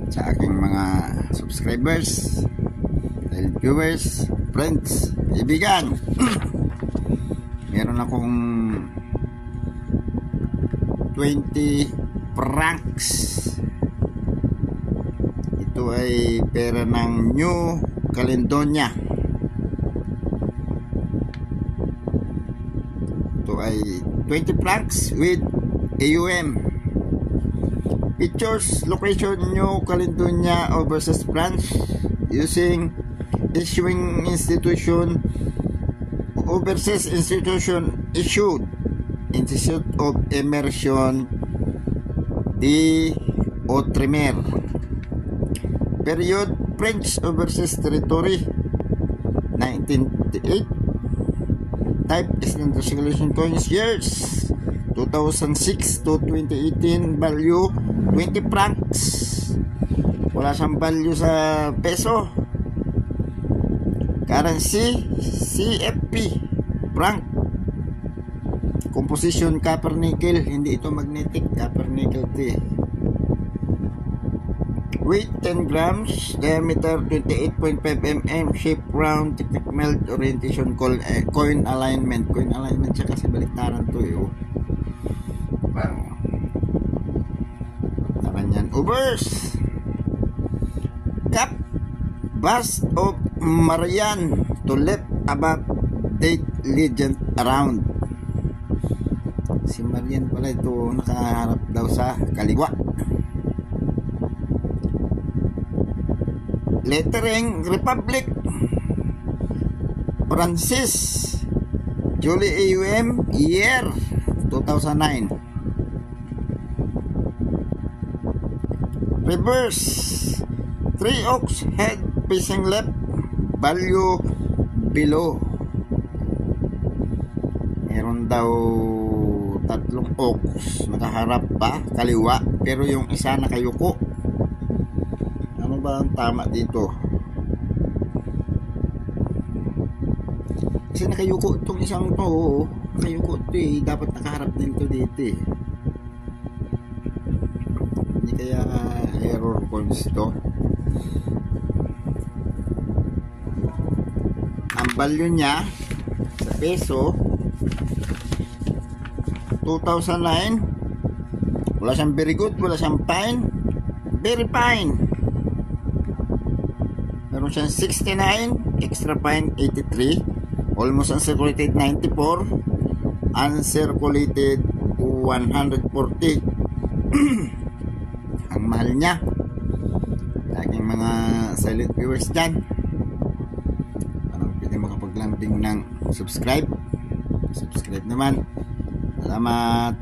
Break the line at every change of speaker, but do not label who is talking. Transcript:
sa aking mga subscribers, viewers, friends, kaibigan. Meron akong 20 francs. Ito ay pera ng New Caledonia. Ito ay 20 francs with AUM. Features location New Caledonia overseas branch using issuing institution overseas institution issued Institute of Immersion de Outremer. Period French overseas territory 1988. Type is non-circulation coins. Years 2006 to 2018. Value 20 francs. Wala siyang value sa peso. Currency CFP franc. Composition copper nickel. Hindi ito magnetic. Copper nickel tea. Weight 10 grams. Diameter 28.5 mm. Shape round. Technique melt. Orientation coin alignment. Coin alignment siya kasi baliktaran to eh. Yan. Overs. Cap. Bust of Marian to left above date legend around. Si Marian pala ito nakaharap daw sa kaliwa. Lettering Republic Francis Julie AUM year 2009. Reverse 3 oaks head facing left, value below. Meron daw tatlong oaks nakaharap pa kaliwa, pero yung isa nakayuko. Ano ba ang tama dito? Kasi nakayuko itong isang to. Nakayuko ito eh. Dapat nakaharap din to dito eh. Hindi kaya error coins to. Ang value niya sa peso 2009. Wala siyang very good, wala siyang fine, very fine. Meron siyang 69, extra fine 83, almost uncirculated 94, uncirculated 140. Ang mahal niya. Aking mga silent viewers dyan, parang pwede makapaglambing ng subscribe naman. Salamat.